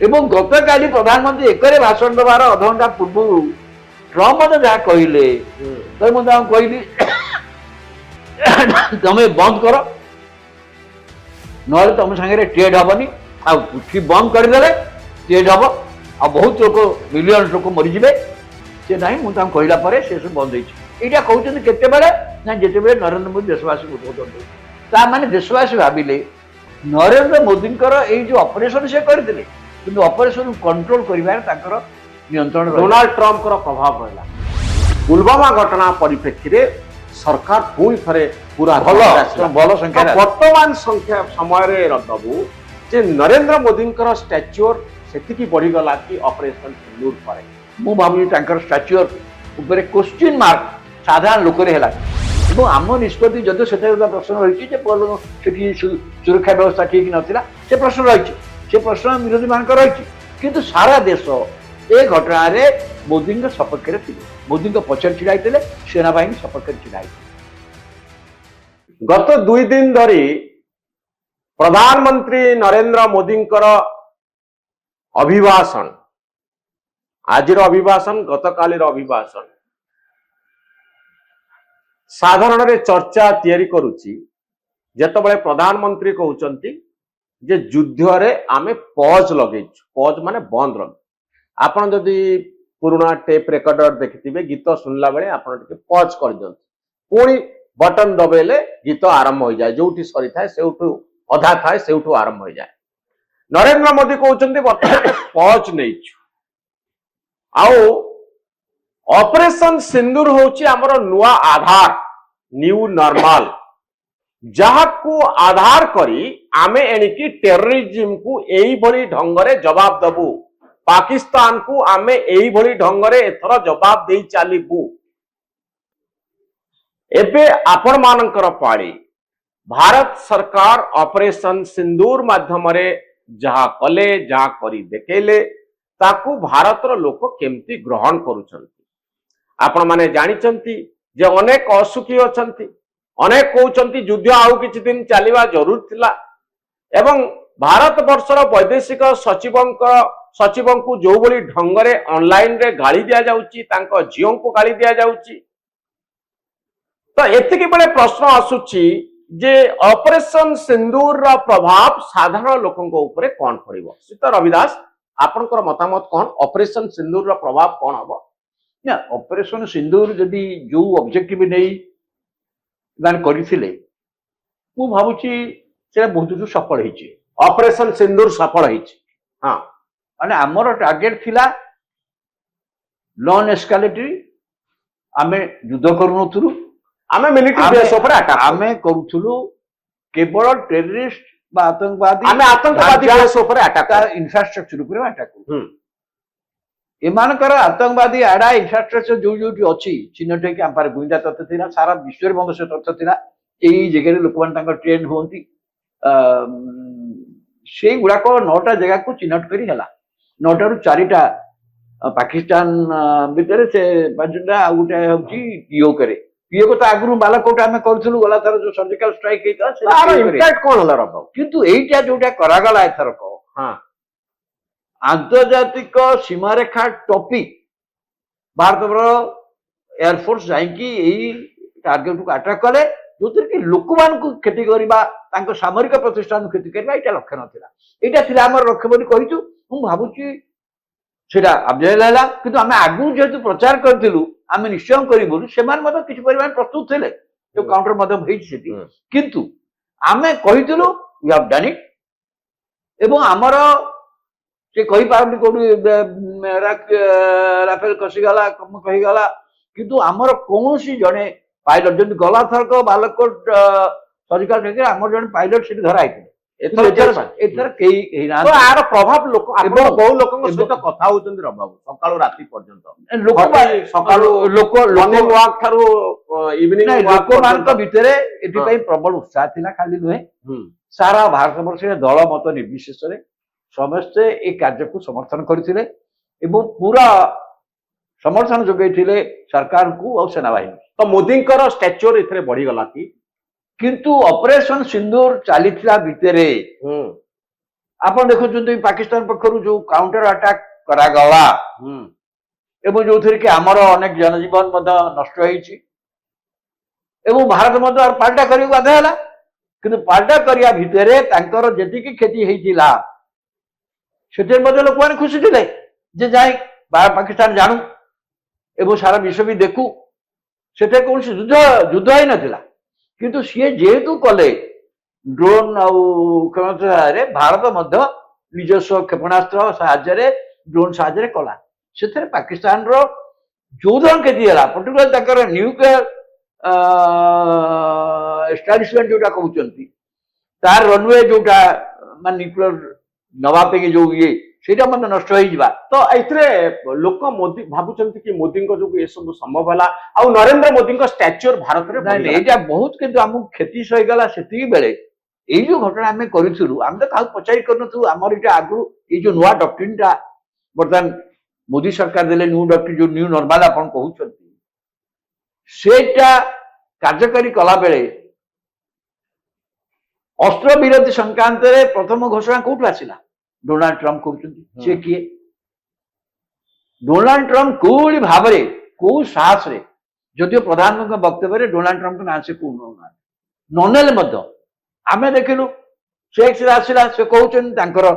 ଏବଂ ଗତକାଲି ପ୍ରଧାନମନ୍ତ୍ରୀ ଏକରେ ଭାଷଣ ଦେବାର ଅଧଘଣ୍ଟା ପୂର୍ବରୁ ଟ୍ରମ୍ପ ମଧ୍ୟ ଯାହା କହିଲେ ତ ମୁଁ ତାଙ୍କୁ କହିଲି ତମେ ବନ୍ଦ କର ନହେଲେ ତମ ସାଙ୍ଗରେ ଟ୍ରେଡ୍ ହବନି ଆଉ ବନ୍ଦ କରିଦେଲେ ଟ୍ରେଡ୍ ହବ ଆଉ ବହୁତ ଲୋକ ମିଲିୟନ ଲୋକ ମରିଯିବେ ସେ ନାହିଁ ମୁଁ ତାଙ୍କୁ କହିଲା ପରେ ସେ ସବୁ ବନ୍ଦ ହେଇଛି। ଏଇଟା କହୁଛନ୍ତି କେତେବେଳେ ନା ଯେତେବେଳେ ନରେନ୍ଦ୍ର ମୋଦି ଦେଶବାସୀଙ୍କୁ ଉଦ୍ବୋଧନ ଦେବେ ତା ମାନେ ଦେଶବାସୀ ଭାବିଲେ ନରେନ୍ଦ୍ର ମୋଦିଙ୍କର ଏଇ ଯୋଉ ଅପରେସନ ସେ କରିଥିଲେ କିନ୍ତୁ ଅପରେସନ କଣ୍ଟ୍ରୋଲ କରିବାରେ ତାଙ୍କର ନିୟନ୍ତ୍ରଣ ଡୋନାଲ୍ଡ ଟ୍ରମ୍ପଙ୍କର ପ୍ରଭାବ ରହିଲା। ପୁଲୱାମା ଘଟଣା ପରିପ୍ରେକ୍ଷୀରେ ସରକାର ପୁଣି ଥରେ ପୁରା ଭଲ ସଂଖ୍ୟା ବର୍ତ୍ତମାନ ସଂଖ୍ୟା ସମୟରେ ବାବୁ ଯେ ନରେନ୍ଦ୍ର ମୋଦିଙ୍କର ଷ୍ଟାଚ୍ୟୁର ସେତିକି ବଢିଗଲା କି ଅପରେସନ ସିନ୍ଦୁର ପରେ ମୁଁ ଭାବୁଛି ତାଙ୍କର ଷ୍ଟାଚ୍ୟୁର ଉପରେ କ୍ୱେଶ୍ଚିନ୍ ମାର୍କ ସାଧାରଣ ଲୋକରେ ହେଲା ଏବଂ ଆମ ନିଷ୍ପତ୍ତି ଯଦିଓ ସେଥିରେ ପ୍ରଶ୍ନ ରହିଛି ଯେ ସେଠି ସୁରକ୍ଷା ବ୍ୟବସ୍ଥା ଠିକ ନଥିଲା ସେ ପ୍ରଶ୍ନ ରହିଛି ସେ ପ୍ରଶ୍ନ ବିରୋଧୀ ମାନଙ୍କର ରହିଛି କିନ୍ତୁ ସାରା ଦେଶ ଏ ଘଟଣାରେ ମୋଦିଙ୍କ ସପକ୍ଷରେ ଥିଲେ ମୋଦିଙ୍କ ପଛରେ ଛିଡା ହେଇଥିଲେ ସେନାବାହିନୀ ସପକ୍ଷରେ ଛିଡା ହେଇଥିଲେ। ଗତ 2 ଦିନ ଧରି ପ୍ରଧାନମନ୍ତ୍ରୀ ନରେନ୍ଦ୍ର ମୋଦିଙ୍କର ଅଭିଭାଷଣ ଆଜିର ଅଭିଭାଷଣ ଗତକାଲିର ଅଭିଭାଷଣ ସାଧାରଣରେ ଚର୍ଚ୍ଚା ତିଆରି କରୁଛି ଯେତେବେଳେ ପ୍ରଧାନମନ୍ତ୍ରୀ କହୁଛନ୍ତି ଯେ ଯୁଦ୍ଧରେ ଆମେ ପଜ ଲଗେଇଛୁ ପଜ ମାନେ ବନ୍ଦ ଲଗେଇଛୁ ଆପଣ ଯଦି ପୁରୁଣା ଟେପ ରେକର୍ଡର ଦେଖିଥିବେ ଗୀତ ଶୁଣିଲା ବେଳେ ଆପଣ ଟିକେ ପଜ କରିଦିଅନ୍ତି ପୁଣି ବଟନ ଦବେଇଲେ ଗୀତ ଆରମ୍ଭ ହୋଇଯାଏ ଯୋଉଠି ସରିଥାଏ ସେଇଠୁ ଅଧା ଥାଏ ସେଇଠୁ ଆରମ୍ଭ ହୋଇଯାଏ। ନରେନ୍ଦ୍ର ମୋଦି କହୁଛନ୍ତି ବର୍ତ୍ତମାନ ପଜ ନେଇଛୁ ଆଉ ଅପରେସନ ସିନ୍ଦୁର ହଉଛି ଆମର ନୂଆ ଆଧାର ନ୍ୟୁ ନର୍ମାଲ ଯାହାକୁ ଆଧାର କରି ଆମେ ଏଣିକି ଟେରରିଜିମକୁ ଏଇଭଳି ଢଙ୍ଗରେ ଜବାବ ଦେବୁ ପାକିସ୍ତାନକୁ ଆମେ ଏଇଭଳି ଢଙ୍ଗରେ ଏଥର ଜବାବ ଦେଇ ଚାଲିବୁ। ଏବେ ଆପଣ ମାନଙ୍କର ପାଳି ଭାରତ ସରକାର ଅପରେସନ ସିନ୍ଦୁର ମାଧ୍ୟମରେ ଯାହା କଲେ ଯାହା କରି ଦେଖେଇଲେ ତାକୁ ଭାରତର ଲୋକ କେମିତି ଗ୍ରହଣ କରୁଛନ୍ତି ଆପଣ ମାନେ ଜାଣିଛନ୍ତି ଯେ ଅନେକ ଅସୁଖୀ ଅଛନ୍ତି ଅନେକ କହୁଛନ୍ତି ଯୁଦ୍ଧ ଆଉ କିଛି ଦିନ ଚାଲିବା ଜରୁରୀ ଥିଲା ଏବଂ ଭାରତ ବର୍ଷର ବୈଦେଶିକ ସଚିବଙ୍କୁ ଯୋଉଭଳି ଢଙ୍ଗରେ ଅନଲାଇନରେ ଗାଳି ଦିଆଯାଉଛି ତାଙ୍କ ଝିଅଙ୍କୁ ଗାଳି ଦିଆଯାଉଛି ତ ଏତିକି ବେଳେ ପ୍ରଶ୍ନ ଆସୁଛି ଯେ ଅପରେସନ ସିନ୍ଦୁରର ପ୍ରଭାବ ସାଧାରଣ ଲୋକଙ୍କ ଉପରେ କଣ ପଡିବ ଶ୍ରୀତ ରବି ଦାସ ଆପଣଙ୍କର ମତାମତ କଣ ଅପରେସନ ସିନ୍ଦୁରର ପ୍ରଭାବ କଣ ହବ ନା ଅପରେସନ ସିନ୍ଦୁର ଯଦି ଯୋଉ ଅବଜେକ୍ଟିଭ ନେଇ ସେମାନେ କରିଥିଲେ ମୁଁ ଭାବୁଛି ସେଟା ବହୁତ ସଫଳ ହେଇଛି ଅପରେସନ ସିନ୍ଦୁର ସଫଳ ହେଇଛି ହଁ ମାନେ ଆମର ଟାର୍ଗେଟ ଥିଲା ନନ୍ ଏସ୍କାଲେଟରୀ ଆମେ ଯୁଦ୍ଧ କରୁନଥିଲୁ ଆମେ ମିଲିଟାରୀ ବେସ୍ ଉପରେ ଆଟାକ୍ ଆମେ କରୁଥିଲୁ କେବଳ ଟେରରିଷ୍ଟ ବା ଆତଙ୍କବାଦୀ ଆମେ ଆତଙ୍କବାଦୀ ବେସ୍ ଉପରେ ଆଟାକ୍ ଇନଫ୍ରାଷ୍ଟ୍ରକ୍ଚର ଉପରେ ଆଟାକ୍ କରୁ ଏମାନଙ୍କର ଆତଙ୍କବାଦୀ ଆଡା ଇନଫ୍ରାଷ୍ଟ୍ରକ୍ଚର ଯୋଉ ଯୋଉଠି ଅଛି ଚିହ୍ନଟ ହେଇକି ଆମ ପାଖରେ ଗୁଇନ୍ଦା ତଥ୍ୟ ଥିଲା ସାରା ବିଶ୍ୱରେ ମଧ୍ୟ ସେ ତଥ୍ୟ ଥିଲା ଏଇ ଜାଗାରେ ଲୋକମାନେ ତାଙ୍କ ଟ୍ରେନ୍ ହୁଅନ୍ତି ସେଇଗୁଡାକ 9ଟା ଜାଗାକୁ ଚିହ୍ନଟ କରି ହେଲା 9ଟାରୁ 4ଟା ପାକିସ୍ତାନ ଭିତରେ ସେ 5ଟା ଆଉ ଗୋଟେ ହଉଛି ପିଓକରେ ପିଓକ ତ ଆଗରୁ ବାଲାକୋଟ ଆମେ କରୁଥିଲୁ ଗଲା ଥର ଯୋଉ ସର୍ଜିକାଲ ଷ୍ଟ୍ରାଇକ ହେଇଥିଲା କଣ ହେଲା ରବ କିନ୍ତୁ ଏଇଟା ଯୋଉଟା କରାଗଲା ଏଥରକ ହଁ ଆନ୍ତର୍ଜାତିକ ସୀମାରେଖା ଟପି ଭାରତର ଏୟାରଫୋର୍ସ ଯାଇକି ଏଇ ଟାର୍ଗେଟକୁ ଆଟାକ୍ କଲେ ଯୋଉଥିରେ କି ଲୋକମାନଙ୍କୁ କ୍ଷତି କରିବା ତାଙ୍କ ସାମରିକ ପ୍ରତିଷ୍ଠାନକୁ କ୍ଷତି କରିବା ଏଇଟା ଲକ୍ଷ୍ୟ ନଥିଲା ଏଇଟା ଥିଲା ଆମର ଲକ୍ଷ୍ୟ ବୋଲି କହିଛୁ ମୁଁ ଭାବୁଛି ସେଟା ଆବଜେକ୍ଟ ହେଲା କିନ୍ତୁ ଆମେ ଆଗକୁ ଯେହେତୁ ପ୍ରଚାର କରିଥିଲୁ ଆମେ ନିଶ୍ଚୟ କରିବୁ ସେମାନେ ମଧ୍ୟ କିଛି ପରିମାଣ ପ୍ରସ୍ତୁତ ଥିଲେ ଯୋଉ କାଉଣ୍ଟର ମଧ୍ୟ ହେଇଛି ସେଠି କିନ୍ତୁ ଆମେ କହିଥିଲୁ ୱି ହାଭ୍ ଡନ୍ ଇଟ୍ ଏବଂ ଆମର ସେ କହିପାରନ୍ତି କୋଉଠି ରାଫେଲ ଖସିଗଲା କହିଗଲା କିନ୍ତୁ ଆମର କୌଣସି ଜଣେ ପାଇଲଟ ଯେମିତି ଗଲା ଥରକ ବାଲାକୋଟ ସର୍ଜିକାଲ ଷ୍ଟ୍ରାଇକରେ ଆମର ଜଣେ ପାଇଲଟ ସେଠି ଧରା ହେଇଥିଲେ ଏଥର କେହି ହେଇନାହାନ୍ତି ଆର ପ୍ରଭାବ ଲୋକ ଏବଂ ବହୁ ଲୋକଙ୍କ ସହିତ କଥା ହଉଛନ୍ତି ରବାବୁ ସକାଳୁ ରାତି ପର୍ଯ୍ୟନ୍ତ ସକାଳୁ ଠାରୁ ଇଭିନିଂ ଲୋକମାନଙ୍କ ଭିତରେ ଏଥିପାଇଁ ପ୍ରବଳ ଉତ୍ସାହ ଥିଲା ଖାଲି ନୁହେଁ ସାରା ଭାରତ ବର୍ଷରେ ଦଳ ମତ ନିର୍ବିଶେଷରେ ସମସ୍ତେ ଏ କାର୍ଯ୍ୟକୁ ସମର୍ଥନ କରିଥିଲେ ଏବଂ ପୁରା ସମର୍ଥନ ଯୋଗାଇଥିଲେ ସରକାରଙ୍କୁ ଆଉ ସେନାବାହିନୀ ତ ମୋଦିଙ୍କର ଷ୍ଟାଚ୍ୟୁର ଏଥିରେ ବଢିଗଲା କି କିନ୍ତୁ ଅପରେସନ ସିନ୍ଦୁର ଚାଲିଥିଲା ଭିତରେ ଆପଣ ଦେଖୁଛନ୍ତି ପାକିସ୍ତାନ ପକ୍ଷରୁ ଯୋଉ କାଉଣ୍ଟର ଆଟାକ୍ କରାଗଲା ଏବଂ ଯୋଉଥିରେ କି ଆମର ଅନେକ ଜନଜୀବନ ମଧ୍ୟ ନଷ୍ଟ ହେଇଛି ଏବଂ ଭାରତ ମଧ୍ୟ ପାଲଟା କରିବାକୁ ବାଧ୍ୟ ହେଲା। କିନ୍ତୁ ପାଲଟା କରିବା ଭିତରେ ତାଙ୍କର ଯେତିକି କ୍ଷତି ହେଇଥିଲା ସେଥିରେ ମଧ୍ୟ ଲୋକମାନେ ଖୁସି ଥିଲେ ଯେ ଯାଇ ପାକିସ୍ତାନ ଜାଣୁ ଏବଂ ସାରା ବିଶ୍ୱ ବି ଦେଖୁ ସେଥିରେ କୌଣସି ଯୁଦ୍ଧ ହେଇନଥିଲା। କିନ୍ତୁ ସିଏ ଯେହେତୁ କଲେ ଡ୍ରୋନ୍ ଆଉ କ୍ଷେପଣାସ୍ତ୍ରରେ ଭାରତ ମଧ୍ୟ ନିଜସ୍ୱ କ୍ଷେପଣାସ୍ତ୍ର ସାହାଯ୍ୟରେ ଡ୍ରୋନ୍ ସାହାଯ୍ୟରେ କଲା। ସେଥିରେ ପାକିସ୍ତାନର ଯୋଉ ଧରଣ କ୍ଷତି ହେଲା ପର୍ଟିକୁଲାର ତାଙ୍କର ନ୍ୟୁକ୍ଲିୟର ଏଷ୍ଟାବ୍ଲିଶମେଣ୍ଟ ଯୋଉଟା କହୁଛନ୍ତି ତାର ରନୱେ ଯୋଉଟା ମାନେ ନ୍ୟୁକ୍ଲିୟର ନବା ପାଇଁ ଯୋଉ ସେଇଟା ମଧ୍ୟ ନଷ୍ଟ ହେଇଯିବା। ତ ଏଥିରେ ଲୋକ ମୋଦି ଭାବୁଛନ୍ତି କି ମୋଦିଙ୍କ ଯୋଗୁଁ ଏସବୁ ସମ୍ଭବ ହେଲା ଆଉ ନରେନ୍ଦ୍ର ମୋଦିଙ୍କ ଷ୍ଟାଚ୍ୟୁର ଭାରତରେ ଏଇଟା ବହୁତ କିନ୍ତୁ ଆମକୁ କ୍ଷତି ସହିଗଲା। ସେତିକି ବେଳେ ଏଇ ଯୋଉ ଘଟଣା ଆମେ କରିଥିଲୁ ଆମେ ତ କାହାକୁ ପଚାରି କରିନଥିଲୁ। ଆମର ଏଇଟା ଆଗରୁ ଏଇ ଯୋଉ ନୂଆ ଡକ୍ଟ୍ରିନଟା ବର୍ତ୍ତମାନ ମୋଦି ସରକାର ଦେଲେ ନ୍ୟୁ ଡକ୍ଟ୍ରିନ ଯୋଉ ନ୍ୟୁ ନର୍ମାଲ ଆପଣ କହୁଛନ୍ତି ସେଇଟା କାର୍ଯ୍ୟକାରୀ କଲା ବେଳେ ଅସ୍ତ୍ର ବିରତି ସଂକ୍ରାନ୍ତରେ ପ୍ରଥମ ଘୋଷଣା କୋଉଠୁ ଆସିଲା? ଡୋନାଲ୍ଡ ଟ୍ରମ୍ପ କରୁଛନ୍ତି। ସେ କିଏ? ଡୋନାଲ୍ଡ ଟ୍ରମ୍ପ କୋଉଭଳି ଭାବରେ କୋଉ ସାହସରେ ଯଦିଓ ପ୍ରଧାନମନ୍ତ୍ରୀଙ୍କ ବକ୍ତବ୍ୟରେ ଡୋନାଲ୍ଡ ଟ୍ରମ୍ପଙ୍କ ନାଁ ସେ କୋଉ ନଉନାହାନ୍ତି ନନେଲେ ମଧ୍ୟ ଆମେ ଦେଖିଲୁ ସେ ଆସିଲା ସେ କହୁଛନ୍ତି ତାଙ୍କର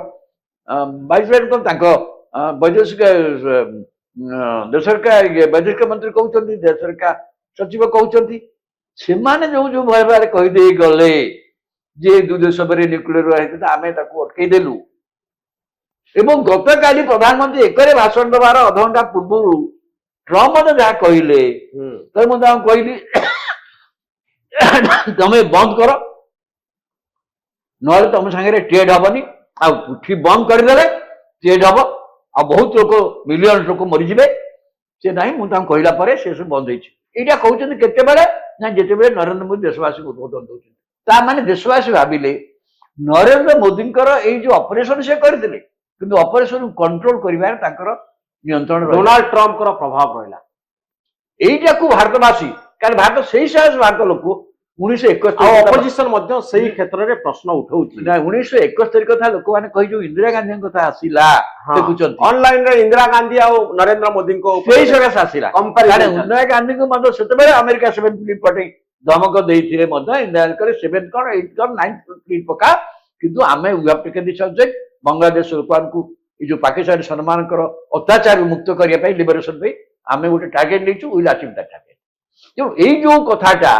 ଭାଇସ୍ ପ୍ରେସିଡେଣ୍ଟ ତାଙ୍କ ବୈଦେଶିକ ବୈଦେଶିକ ମନ୍ତ୍ରୀ କହୁଛନ୍ତି ଦେଶରିକା ସଚିବ କହୁଛନ୍ତି ସେମାନେ ଯୋଉ ଯୋଉ ଭୟ ଭୟରେ କହିଦେଇ ଗଲେ ଯେ ଦୁଇ ଦେଶ ପରେ ନ୍ୟୁକ୍ଲିୟର ହେଇଥିଲା ଆମେ ତାକୁ ଅଟକେଇଦେଲୁ। ଏବଂ ଗତକାଲି ପ୍ରଧାନମନ୍ତ୍ରୀ ଏକରେ ଭାଷଣ ଦେବାର ଅଧଘଣ୍ଟା ପୂର୍ବରୁ ଟ୍ରମ୍ପ ମଧ୍ୟ ଯାହା କହିଲେ ତ ମୁଁ ତାଙ୍କୁ କହିଲି ତମେ ବନ୍ଦ କର ନହେଲେ ତମ ସାଙ୍ଗରେ ଟ୍ରେଡ୍ ହବନି। ଆଉ ବନ୍ଦ କରିଦେଲେ ଟ୍ରେଡ୍ ହବ ଆଉ ବହୁତ ଲୋକ ମିଲିୟନ ଲୋକ ମରିଯିବେ। ସେ ନାହିଁ ମୁଁ ତାଙ୍କୁ କହିଲା ପରେ ସେ ସବୁ ବନ୍ଦ ହେଇଛି। ଏଇଟା କହୁଛନ୍ତି କେତେବେଳେ ନା ଯେତେବେଳେ ନରେନ୍ଦ୍ର ମୋଦି ଦେଶବାସୀଙ୍କୁ ଉଦ୍ବୋଧନ ଦଉଛନ୍ତି। ତା ମାନେ ଦେଶବାସୀ ଭାବିଲେ ନରେନ୍ଦ୍ର ମୋଦିଙ୍କର ଏଇ ଯୋଉ ଅପରେସନ ସେ କରିଥିଲେ କିନ୍ତୁ ଅପରେସନ କଣ୍ଟ୍ରୋଲ କରିବାରେ ତାଙ୍କର ନିୟନ୍ତ୍ରଣ ଡୋନାଲ୍ଡ ଟ୍ରମ୍ପଙ୍କର ପ୍ରଭାବ ରହିଲା। এইটাকু ভারতবাসী কারণ ভারত সেই সাহস ଭାରତ ଲୋକ 1971 ଅପୋଜିସନ ମଧ୍ୟ ସେଇ କ୍ଷେତ୍ରରେ ପ୍ରଶ୍ନ ଉଠାଉଛି। 1971 କଥା ଲୋକମାନେ କହି ଯୋଉ ଇନ୍ଦିରା ଗାନ୍ଧୀଙ୍କ କଥା ଆସିଲା ଦେଖୁଛନ୍ତି ଅନଲାଇନରେ ଇନ୍ଦିରା ଗାନ୍ଧୀ ଆଉ ନରେନ୍ଦ୍ର ମୋଦିଙ୍କ ସେଇ ସକାଶେ ଆସିଲା। ଇନ୍ଦିରା ଗାନ୍ଧୀଙ୍କୁ ମଧ୍ୟ ସେତେବେଳେ ଆମେରିକା 7 ଫ୍ଲିଟ୍ ପଠେଇ ଧମକ ଦେଇଥିଲେ ମଧ୍ୟ ଇନ୍ଦିରାଙ୍କର 7 କଣ 8 କଣ 9 ଫ୍ଲିଟ୍ ପକା କିନ୍ତୁ ଆମେ we have taken the subject Bangladesh ଲୋକମାନଙ୍କୁ ଏଇ ଯୋଉ ପାକିସ୍ତାନ ସେମାନଙ୍କର ଅତ୍ୟାଚାର ମୁକ୍ତ କରିବା ପାଇଁ ଲିବରେସନ ପାଇଁ ଆମେ ଗୋଟେ ଟାର୍ଗେଟ ନେଇଛୁ ୱିଲ୍ ଆଚିଭ୍ ଦ୍ୟାଟ୍ ଟାର୍ଗେଟ। ତେଣୁ ଏଇ ଯୋଉ କଥାଟା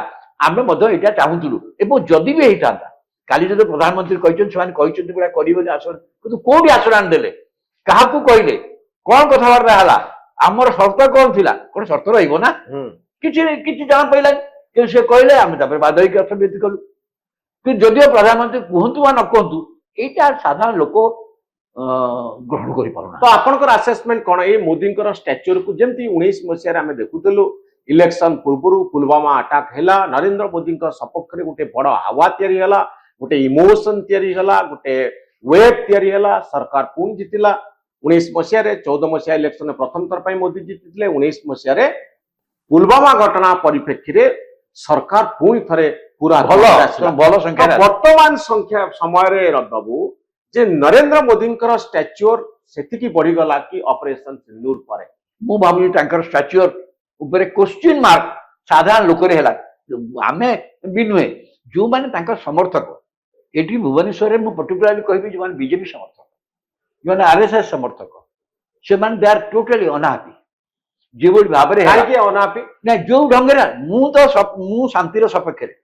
ଆମେ ମଧ୍ୟ ଏଇଟା ଚାହୁଁଥିଲୁ ଏବଂ ଯଦି ବି ହେଇଥାନ୍ତା କାଲି ଯଦି ପ୍ରଧାନମନ୍ତ୍ରୀ କହିଛନ୍ତି ସେମାନେ କହିଛନ୍ତି ପୁରା କରିବେନି ଆଶ୍ୱାସନା କିନ୍ତୁ କୋଉଠି ଆଶ୍ୱାସନା ଦେଲେ କାହାକୁ କହିଲେ କଣ କଥାବାର୍ତ୍ତା ହେଲା ଆମର ସର୍ତ୍ତ କଣ ଥିଲା? କଣ ସର୍ତ୍ତ ରହିବ ନା କିଛି କିଛି ଜଣା ପଇଲାନି କିନ୍ତୁ ସେ କହିଲେ ଆମେ ତାପରେ ବାଧ୍ୟ ହେଇକି ଅର୍ଥବିତ୍ତି କଲୁ। କିନ୍ତୁ ଯଦିଓ ପ୍ରଧାନମନ୍ତ୍ରୀ କୁହନ୍ତୁ ବା ନ କୁହନ୍ତୁ ଏଇଟା ସାଧାରଣ ଲୋକ ଗ୍ରହଣ କରିପାରୁନା। ତ ଆପଣଙ୍କର ଆସେସମେଣ୍ଟ କଣ ଏଇ ମୋଦିଙ୍କର ଷ୍ଟାଚ୍ୟୁରକୁ ଯେମିତି 19 ମସିହାରେ ଆମେ ଦେଖୁଥିଲୁ ଇଲେକ୍ସନ ପୂର୍ବରୁ ପୁଲୱାମା ଆଟାକ ହେଲା ନରେନ୍ଦ୍ର ମୋଦିଙ୍କ ସପକ୍ଷରେ ଗୋଟେ ବଡ ହାୱା ତିଆରି ହେଲା ଗୋଟେ ଇମୋସନ ତିଆରି ହେଲା ଗୋଟେ ୱେଭ ତିଆରି ହେଲା ସରକାର ପୁଣି ଜିତିଲା। 19 ମସିହାରେ 14 ମସିହା ଇଲେକ୍ସନରେ ପ୍ରଥମ ଥର ପାଇଁ ମୋଦି ଜିତିଥିଲେ। 19 ମସିହାରେ ପୁଲୱାମା ଘଟଣା ପରିପ୍ରେକ୍ଷୀରେ ସରକାର ପୁଣି ଥରେ ପୁରା ଭଲ ସଂଖ୍ୟା ବର୍ତ୍ତମାନ ସଂଖ୍ୟା ସମୟରେ ବାବୁ ଯେ ନରେନ୍ଦ୍ର ମୋଦିଙ୍କର ଷ୍ଟାଚ୍ୟୁର ସେତିକି ବଢିଗଲା କି ଅପରେସନ ସିନ୍ଦୁର ପରେ? ମୁଁ ଭାବୁଛି ତାଙ୍କର ଷ୍ଟାଚ୍ୟୁର ଉପରେ କ୍ୱେଶ୍ଚିନ ମାର୍କ ସାଧାରଣ ଲୋକରେ ହେଲା। ଆମେ ବି ନୁହେଁ ଯୋଉମାନେ ତାଙ୍କର ସମର୍ଥକ ଏଠି ଭୁବନେଶ୍ୱରରେ ମୁଁ ପର୍ଟିକୁଲାରଲି କହିବି ଯୋଉମାନେ ବିଜେପି ସମର୍ଥକ ଯୋଉମାନେ ଆରଏସଏସ୍ ସମର୍ଥକ ସେମାନେ ଦେ ଆର୍ ଟୋଟାଲି ଅନହାପି ଯେଭଳି ଭାବରେ କାହିଁକି ଅନହାପି ନା ଯୋଉ ଢଙ୍ଗରେ ମୁଁ ଶାନ୍ତିର ସପକ୍ଷରେ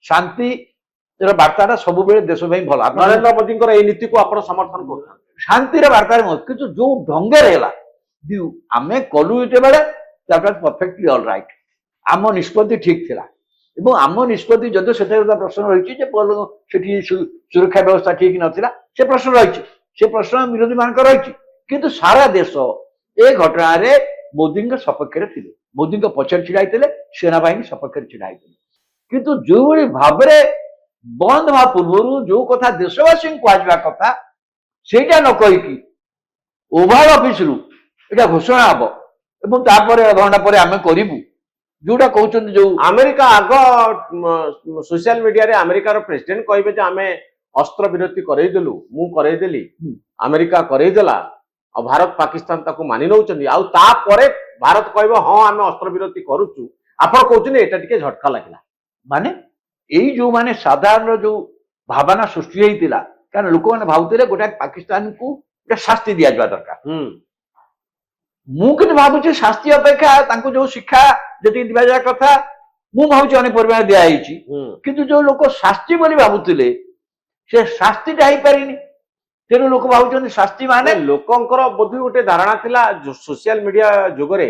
ଶାନ୍ତିର ବାର୍ତ୍ତାଟା ସବୁବେଳେ ଦେଶ ପାଇଁ ଭଲ। ନରେନ୍ଦ୍ର ମୋଦିଙ୍କର ଏଇ ନୀତିକୁ ଆପଣ ସମର୍ଥନ କରୁଛନ୍ତି? ଶାନ୍ତିର ବାର୍ତ୍ତାରେ କିନ୍ତୁ ଯୋଉ ଢଙ୍ଗରେ ହେଲା ଆମେ କଲୁ ଯେତେବେଳେ ପରଫେକ୍ଟଲି ଅଲ୍ ରାଇଟ୍ ଆମ ନିଷ୍ପତ୍ତି ଠିକ ଥିଲା ଏବଂ ଆମ ନିଷ୍ପତ୍ତି ଯଦିଓ ସେଥିରେ ଗୋଟେ ପ୍ରଶ୍ନ ରହିଛି ଯେ ସେଠି ସୁରକ୍ଷା ବ୍ୟବସ୍ଥା ଠିକ ନଥିଲା ସେ ପ୍ରଶ୍ନ ରହିଛି ସେ ପ୍ରଶ୍ନ ବିରୋଧୀ ମାନଙ୍କର ରହିଛି କିନ୍ତୁ ସାରା ଦେଶ ଏ ଘଟଣାରେ ମୋଦିଙ୍କ ସପକ୍ଷରେ ଥିଲେ ମୋଦିଙ୍କ ପଛରେ ଛିଡା ହେଇଥିଲେ ସେନାବାହିନୀ ସପକ୍ଷରେ ଛିଡା ହେଇଥିଲେ। କିନ୍ତୁ ଯୋଉଭଳି ଭାବରେ ବନ୍ଦ ହେବା ପୂର୍ବରୁ ଯୋଉ କଥା ଦେଶବାସୀଙ୍କୁ କୁହାଯିବା କଥା ସେଇଟା ନ କହିକି ଓଭାଲ ଅଫିସରୁ ଏଇଟା ଘୋଷଣା ହବ ଏବଂ ତାପରେ ଅଧଘଣ୍ଟା ପରେ ଆମେ କରିବୁ ଯୋଉଟା କହୁଛନ୍ତି ଯୋଉ ଆମେରିକା ଆଗ ସୋସିଆଲ ମିଡିଆରେ ଆମେରିକାର ପ୍ରେସିଡେଣ୍ଟ କହିବେ ଯେ ଆମେ ଅସ୍ତ୍ର ବିରତି କରେଇଦେଲୁ, ମୁଁ କରେଇଦେଲି, ହୁଁ। ଆମେରିକା କରେଇଦେଲା, ଆଉ ଭାରତ ପାକିସ୍ତାନ ତାକୁ ମାନି ନେଉଛନ୍ତି, ଆଉ ତାପରେ ଭାରତ କହିବ ହଁ ଆମେ ଅସ୍ତ୍ର ବିରତି କରୁଛୁ, ଆପଣ କହୁଛନ୍ତି ଏଇଟା ଟିକେ ଝଟକା ଲାଗିଲା। ମାନେ ଏଇ ଯୋଉ ମାନେ ସାଧାରଣ ଯୋଉ ଭାବନା ସୃଷ୍ଟି ହେଇଥିଲା, କାରଣ ଲୋକମାନେ ଭାବୁଥିଲେ ଗୋଟେ ପାକିସ୍ତାନକୁ ଗୋଟେ ଶାସ୍ତି ଦିଆଯିବା ଦରକାର। ହୁଁ ମୁଁ କିନ୍ତୁ ଭାବୁଛି ଶାସ୍ତି ଅପେକ୍ଷା ତାଙ୍କୁ ଯୋଉ ଶିକ୍ଷା ଯେତିକି ଦିଆଯିବା କଥା ମୁଁ ଭାବୁଛି ଅନେକ ପରିମାଣ ଦିଆହେଇଛି, ହୁଁ କିନ୍ତୁ ଯୋଉ ଲୋକ ଶାସ୍ତି ବୋଲି ଭାବୁଥିଲେ ସେ ଶାସ୍ତିଟା ହେଇପାରିନି। ତେଣୁ ଲୋକ ଭାବୁଛନ୍ତି ଶାସ୍ତି ମାନେ ଲୋକଙ୍କର ବୋଧେ ଗୋଟେ ଧାରଣା ଥିଲା, ସୋସିଆଲ ମିଡିଆ ଯୁଗରେ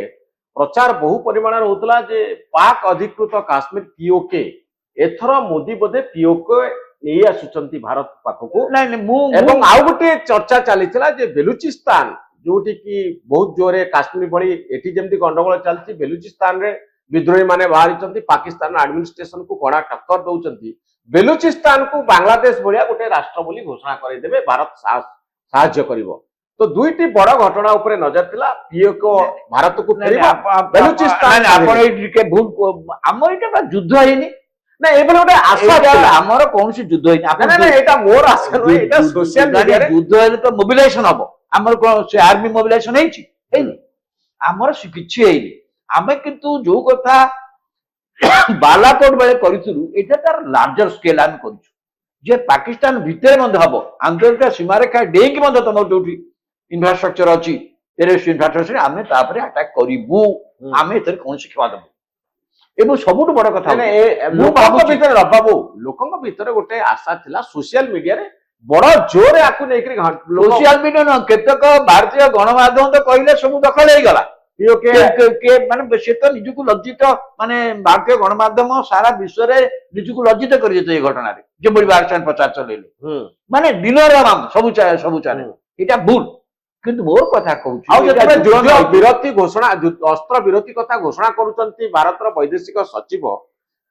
ପ୍ରଚାର ବହୁ ପରିମାଣରେ ହଉଥିଲା ଯେ ପାକ୍ ଅଧିକୃତ କାଶ୍ମୀର ପିଓକେ, ଏଥର ମୋଦି ବୋଧେ ପିଓକେ ନେଇ ଆସୁଛନ୍ତି ଭାରତ ପାଖକୁ। ନାଇଁ ନାଇଁ ମୁଁ ଏବଂ ଆଉ ଗୋଟେ ଚର୍ଚ୍ଚା ଚାଲିଥିଲା ଯେ ବେଲୁଚିସ୍ତାନ ଯୋଉଠି କି ବହୁତ ଜୋରରେ କାଶ୍ମୀର ଭଳି ଏଠି ଯେମିତି ଗଣ୍ଡଗୋଳ ଚାଲିଛି, ବେଲୁଚିସ୍ତାନରେ ବିଦ୍ରୋହୀ ମାନେ ବାହାରିଛନ୍ତି, ପାକିସ୍ତାନ ଆଡମିନିଷ୍ଟ୍ରେସନକୁ କଡା ଟକ୍କର ଦଉଛନ୍ତି, ବେଲୁଚିସ୍ତାନକୁ ବାଂଲାଦେଶ ଭଳିଆ ଗୋଟେ ରାଷ୍ଟ୍ର ବୋଲି ଘୋଷଣା କରିଦେବେ, ଭାରତ ସାହାଯ୍ୟ କରିବ। ତ ଦୁଇଟି ବଡ ଘଟଣା ଉପରେ ନଜର ଥିଲା, ପିଓକେ ଭାରତକୁ ଫେରିବ, ବେଲୁଚିସ୍ତାନ ଆପଣ ଏଇଠି ଟିକେ ଭୁଲ, ଆମର ଏଇଟା ବା ଯୁଦ୍ଧ ହେଇନି। ନା ଏଭଳି ଗୋଟେ ଆଶା ଥିଲା। ଆମର କୌଣସି ଯୁଦ୍ଧ ହେଇନି। ଏଇଟା ମୋର ଆଶା ନୁହେଁ, ଏଇଟା ସୋସିଆଲ ମିଡିଆରେ ଯୁଦ୍ଧ ହେଲେ ତ ମୋବିଲାଇଜେସନ ହବ। ଆମର କଣ ସେ ଆର୍ମି ମୋବିଲାଇଜେସନ ହେଇଛି? ହେଇନି। ଆମର କିଛି ହେଇନି। ଆମେ କିନ୍ତୁ ଯୋଉ କଥା ବାଲାକୋଟ ବେଳେ କରିଥିଲୁ, ଏଇଟା ତାର ଲାର୍ଜର ସ୍କେଲ ଆମେ କରିଛୁ, ଯେ ପାକିସ୍ତାନ ଭିତରେ ମଧ୍ୟ ହବ, ଆନ୍ତର୍ଜାତିକ ସୀମାରେଖା ଡେଇଁକି ମଧ୍ୟ ତମର ଯୋଉଠି ଇନଫ୍ରାଷ୍ଟ୍ରକ୍ଚର ଅଛି, ଟେରରିଷ୍ଟ ଇନଫ୍ରାଷ୍ଟ୍ରକ୍ଚର, ଆମେ ତାପରେ ଆଟାକ କରିବୁ। ଆମେ ଏଥିରେ କୌଣସି କ୍ଷମା ଦେବୁ। ଏବଂ ସବୁଠୁ ବଡ କଥା ଲୋକଙ୍କ ଭିତରେ ବାବୁ, ଲୋକଙ୍କ ଭିତରେ ଗୋଟେ ଆଶା ଥିଲା, ସୋସିଆଲ ମିଡିଆରେ ବଡ ଜୋରରେ ଆକୁ ନେଇକରି ସୋସିଆଲ ମିଡିଆ ନୁହଁ, କେତେକ ଭାରତୀୟ ଗଣମାଧ୍ୟମ ତ କହିଲେ ସବୁ ଦଖଲ ହେଇଗଲା। ମାନେ ସେ ତ ନିଜକୁ ଲଜ୍ଜିତ, ମାନେ ଭାରତୀୟ ଗଣମାଧ୍ୟମ ସାରା ବିଶ୍ୱରେ ନିଜକୁ ଲଜ୍ଜିତ କରିଦେଇছে ଏ ଘଟଣାରେ, ଯେଭଳି ବାରଚାନ ପ୍ରଚାର ଚଲେଇଲେ, ମାନେ ଦିନର ସବୁ ଚାଲେ। ଏଇଟା ଭୁଲ। କିନ୍ତୁ ମୋର କଥା କହୁଛି, ଆଉ ଯେତେବେଳେ ଯୁଦ୍ଧ ବିରତି ଘୋଷଣା, ଅସ୍ତ୍ର ବିରତି କଥା ଘୋଷଣା କରୁଛନ୍ତି ଭାରତର ବୈଦେଶିକ ସଚିବ,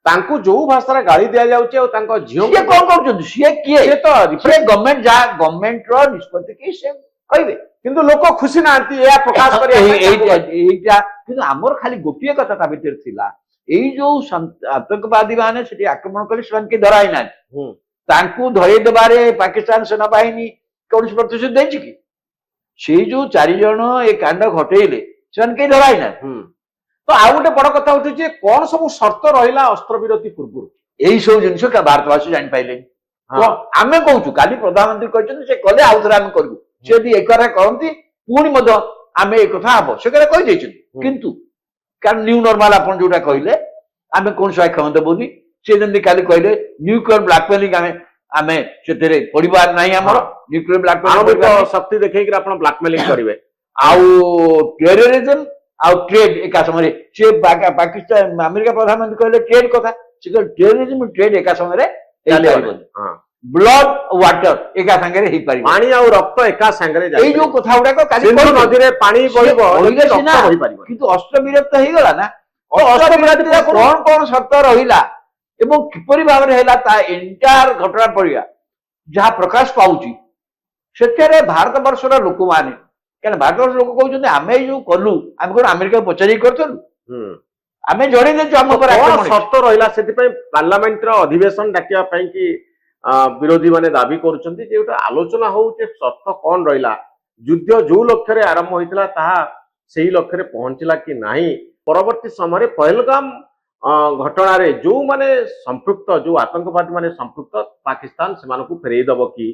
ତାଙ୍କୁ ଯୋଉ ଭାଷାରେ ଗାଳି ଦିଆଯାଉଛି, ଆଉ ତାଙ୍କ ଝିଅ ସିଏ କଣ କରୁଛନ୍ତି? ସିଏ କିଏ? ସିଏ ତ ଗଭର୍ଣ୍ଣମେଣ୍ଟ ଯାହା ଗଭର୍ଣ୍ଣମେଣ୍ଟର ନିଷ୍ପତ୍ତି କି ସେ କହିବେ, କିନ୍ତୁ ଲୋକ ଖୁସି ନାହାନ୍ତି ଏହା ପ୍ରକାଶ କରିବା ପାଇଁ। ଏଇଟା କିନ୍ତୁ ଆମର ଖାଲି ଗୋଟିଏ କଥା ତା ଭିତରେ ଥିଲା, ଏଇ ଯୋଉ ଆତଙ୍କବାଦୀ ମାନେ ସେଠି ଆକ୍ରମଣ କଲେ ସେମାନେ କେହି ଧରା ହେଇନାହାନ୍ତି, ତାଙ୍କୁ ଧରେଇ ଦେବାରେ ପାକିସ୍ତାନ ସେନାବାହିନୀ କୌଣସି ପ୍ରତିଶୋଧ ଦେଇଛି କି? ସେଇ ଯୋଉ 4 ଜଣ ଏ କାଣ୍ଡ ଘଟେଇଲେ ସେମାନେ କେହି ଧରା ହେଇନାହାନ୍ତି। ତ ଆଉ ଗୋଟେ ବଡ କଥା ଉଠୁଛି, କଣ ସବୁ ସର୍ତ୍ତ ରହିଲା ଅସ୍ତ୍ର ବିରତି ପୂର୍ବରୁ? ଏଇ ସବୁ ଜିନିଷ ଭାରତବାସୀ ଜାଣିପାରିଲେନି। ଆମେ କହୁଛୁ, କାଲି ପ୍ରଧାନମନ୍ତ୍ରୀ କହିଛନ୍ତି ସେ କଲେ ଆଉ ଥରେ ଆମେ କରିବୁ, ସେ ଯଦି ଏ କଥା କରନ୍ତି ପୁଣି ମଧ୍ୟ ଆମେ ଏ କଥା ହବ, ସେ କଥା କହିଦେଇଛନ୍ତି। କିନ୍ତୁ କାରଣ ନ୍ୟୁ ନର୍ମାଲ ଆପଣ ଯୋଉଟା କହିଲେ, ଆମେ କୌଣସି କ୍ଷମା ଦେବୁନି। ସେ ଯେମିତି କାଲି କହିଲେ ନ୍ୟୁକ୍ଲିୟର ବ୍ଲାକମେଲିଂ ଆମେ ସେଥିରେ ପଡିବାର ନାହିଁ। ଆମର ନ୍ୟୁକ୍ଲିୟର ବ୍ଲାକମେଲିଂ ଶକ୍ତି ଦେଖେଇକି ଆପଣ ବ୍ଲାକମେଲିଂ କରିବେ, ଆଉ ଟେରରିଜମ ଆଉ ଟ୍ରେଡ ଏକା ସମୟରେ। ସେ ପାକିସ୍ତାନ ଆମେରିକା ପ୍ରଧାନମନ୍ତ୍ରୀ କହିଲେ ଟ୍ରେଡ କଥା, ସେ କହିଲେ ଟେରରିଜମ ଟ୍ରେଡ ଏକା ସମୟରେ ହେଇପାରିବନି। ବ୍ଲଡ ୱାଟର ଏକା ସାଙ୍ଗରେ ହେଇପାରିବ, ପାଣି ଆଉ ରକ୍ତ ଏକା ସାଙ୍ଗରେ। ଏଇ ଯୋଉ କଥା ଗୁଡାକ ନଦୀରେ ପାଣି ବହିବ କିନ୍ତୁ ଅସ୍ତ୍ର ବିରକ୍ତ ହେଇଗଲା ନା। ଅସ୍ତ୍ର ବିରତି କଣ କଣ ସର୍ତ୍ତ ରହିଲା ଏବଂ କିପରି ଭାବରେ ହେଲା, ତା ଏଣ୍ଟାୟାର ଘଟଣା ପଡିବା ଯାହା ପ୍ରକାଶ ପାଉଛି, ସେଥିରେ ଭାରତ ବର୍ଷର ଲୋକମାନେ, କାରଣ ଭାରତ ବର୍ଷର ଲୋକ କହୁଛନ୍ତି ଆମେ ଏଇ ଯୋଉ କଲୁ, ଆମେ କଣ ଆମେରିକା ପଚାରିକି କରିଥିଲୁ? ଆମେ ଜଣେଇ ଦେଇଛୁ ଆମ ଉପରେ ସର୍ତ୍ତ ରହିଲା। ସେଥିପାଇଁ ପାର୍ଲାମେଣ୍ଟର ଅଧିବେଶନ ଡାକିବା ପାଇଁ କି ବିରୋଧୀ ମାନେ ଦାବି କରୁଛନ୍ତି ଯେ ଗୋଟେ ଆଲୋଚନା ହଉ ଯେ ସର୍ତ୍ତ କଣ ରହିଲା, ଯୁଦ୍ଧ ଯୋଉ ଲକ୍ଷ୍ୟରେ ଆରମ୍ଭ ହୋଇଥିଲା ତାହା ସେଇ ଲକ୍ଷ୍ୟରେ ପହଞ୍ଚିଲା କି ନାହିଁ। ପରବର୍ତ୍ତୀ ସମୟରେ ପହଲଗାମ ଘଟଣାରେ ଯୋଉମାନେ ସମ୍ପୃକ୍ତ, ଯୋଉ ଆତଙ୍କବାଦୀ ମାନେ ସମ୍ପୃକ୍ତ, ପାକିସ୍ତାନ ସେମାନଙ୍କୁ ଫେରେଇ ଦବ କି?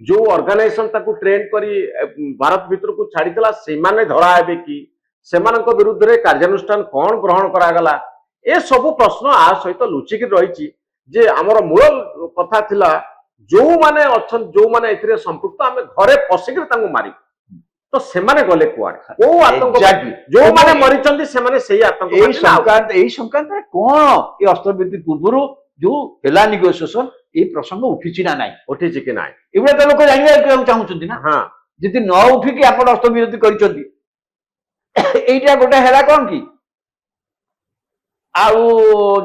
ଯୋଉ ଅର୍ଗାନାଇଜେସନ ତାକୁ ଟ୍ରେନ କରି ଭାରତ ଭିତରକୁ ଛାଡିଥିଲା ସେମାନେ ଧରା ହେବେ କି? ସେମାନଙ୍କ ବିରୁଦ୍ଧରେ କାର୍ଯ୍ୟାନୁଷ୍ଠାନ କଣ ଗ୍ରହଣ କରାଗଲା? ଏ ସବୁ ପ୍ରଶ୍ନ ଆ ସହିତ ଲୁଚିକି ରହିଛି। ଯେ ଆମର ମୂଳ କଥା ଥିଲା, ଯୋଉମାନେ ଅଛନ୍ତି, ଯୋଉମାନେ ଏଥିରେ ସମ୍ପୃକ୍ତ, ଆମେ ଘରେ ପଶିକିରି ତାଙ୍କୁ ମାରିବୁ। ତ ସେମାନେ ଗଲେ କୁଆଡେ? କୋଉ ଆତଙ୍କବାଦୀ? ଯୋଉମାନେ ମରିଛନ୍ତି ସେମାନେ ସେଇ ଆତଙ୍କବାଦୀ। ଏଇ ସଂକ୍ରାନ୍ତରେ କଣ ଏ ଅସ୍ତ୍ରବିରତି ପୂର୍ବରୁ ଯୋଉ ହେଲା ନେଗୋସିଏସନ, ଏଇ ପ୍ରସଙ୍ଗ ଉଠିଛି ନା ନାହିଁ? ଉଠିଛି କି ନାହିଁ ଏଗୁଡା ତ ଲୋକ ଜାଣିବାକୁ ଚାହୁଁଛନ୍ତି ନା। ଯଦି ନ ଉଠିକି ଆପଣ ଅସ୍ତ୍ରବିରତି କରିଛନ୍ତି, ଏଇଟା ଗୋଟେ ହେଲା କଣ କି? ଆଉ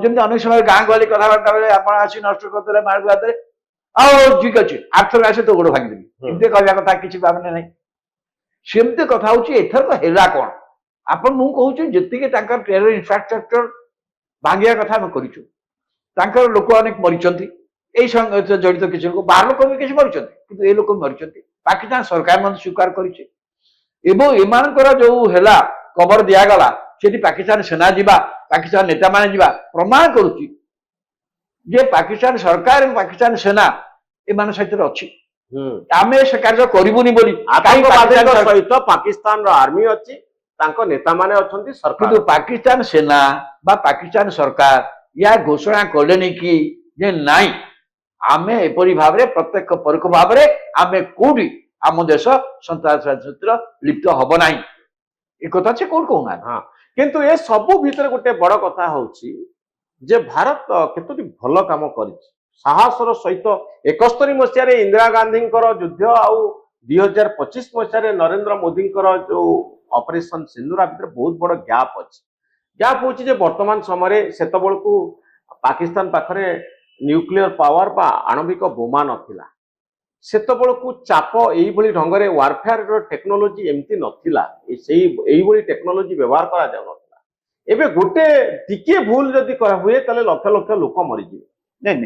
ଯେମିତି ଅନେକ ସମୟ ଗାଁ ଗହଳି କଥାବାର୍ତ୍ତା ବେଳେ ଆପଣ ଆସି ନଷ୍ଟ କରିଦେଲେ ମାର୍ଗ ହାତରେ, ଆଉ ଠିକ ଅଛି ଆର୍ଥର ଆସେ ତ ଗୋଡ ଭାଙ୍ଗିଦେବି, ଏମିତି କହିବା କଥା କିଛି ଭାବନା ନାହିଁ। ସେମିତି କଥା ହଉଛି ଏଥର ହେଲା କଣ? ଆପଣ ମୁଁ କହୁଛି ଯେତିକି ତାଙ୍କର ଟେରର ଇନଫ୍ରାଷ୍ଟ୍ରକ୍ଚର ଭାଙ୍ଗିବା କଥା ଆମେ କରିଛୁ, ତାଙ୍କର ଲୋକ ଅନେକ ମରିଛନ୍ତି, এই সঙ্গে জড়িত কিছু লোক ବାହାର ଲୋକ ବି କିଛି ମରିଛନ୍ତି କିନ୍ତୁ ଏ ଲୋକ ମରିଛନ୍ତି ପାକିସ୍ତାନ ସରକାର ମଧ୍ୟ ସ୍ୱୀକାର କରିଛି ଏବଂ ଏମାନଙ୍କର ଯୋଉ ହେଲା କବର ଦିଆଗଲା ସେଠି ପାକିସ୍ତାନ ସେନା ଯିବା ପାକିସ୍ତାନ ନେତାମାନେ ଯିବା ପ୍ରମାଣ କରୁଛି ଯେ ପାକିସ୍ତାନ ସରକାର ଏବଂ ପାକିସ୍ତାନ ସେନା ଏମାନଙ୍କ ସହିତ ଅଛି ଆମେ ସେ କାର୍ଯ୍ୟ କରିବୁନି ବୋଲି ଆତଙ୍କବାଦୀଙ୍କ ସହିତ ପାକିସ୍ତାନର ଆର୍ମି ଅଛି ତାଙ୍କ ନେତାମାନେ ଅଛନ୍ତି ସରକାର କିନ୍ତୁ ପାକିସ୍ତାନ ସେନା ବା ପାକିସ୍ତାନ ସରକାର ଏହା ଘୋଷଣା କଲେନି କି ଯେ ନାଇଁ ଆମେ ଏପରି ଭାବରେ ପ୍ରତ୍ୟକ୍ଷ ପରୋକ୍ଷ ଭାବରେ ଆମେ କୋଉଠି ଆମ ଦେଶ ସନ୍ତାସବାଦ ସହିତ ଲିପ୍ତ ହବ ନାହିଁ ଏ କଥା ସେ କୋଉଠି କହୁନାହାନ୍ତି ହଁ କିନ୍ତୁ ଏ ସବୁ ଭିତରେ ଗୋଟେ ବଡ କଥା ହଉଛି ଯେ ଭାରତ କେତୋଟି ଭଲ କାମ କରିଛି ସାହସର ସହିତ 71 ମସିହାରେ ଇନ୍ଦିରା ଗାନ୍ଧୀଙ୍କର ଯୁଦ୍ଧ ଆଉ 2025 ମସିହାରେ ନରେନ୍ଦ୍ର ମୋଦିଙ୍କର ଯୋଉ ଅପରେସନ ସିନ୍ଦୁର ଭିତରେ ବହୁତ ବଡ ଗ୍ୟାପ୍ ଅଛି ଗ୍ୟାପ୍ ହଉଛି ଯେ ବର୍ତ୍ତମାନ ସମୟରେ ସେତେବେଳକୁ ପାକିସ୍ତାନ ପାଖରେ ନ୍ୟୁକ୍ଲିୟର ପାୱାର ବା ଆଣବିକ ବୋମା ନଥିଲା ସେତେବେଳକୁ ଚାପ ଏଇଭଳି ଢଙ୍ଗରେ ୱାରଫେୟାର ଟେକ୍ନୋଲୋଜି ଏମିତି ନଥିଲା ଏଇଭଳି ଟେକ୍ନୋଲୋଜି ବ୍ୟବହାର କରାଯାଉନଥିଲା ଏବେ ଗୋଟେ ଟିକିଏ ଭୁଲ ଯଦି ହୁଏ ତାହେଲେ ଲକ୍ଷ ଲକ୍ଷ ଲୋକ ମରିଯିବେ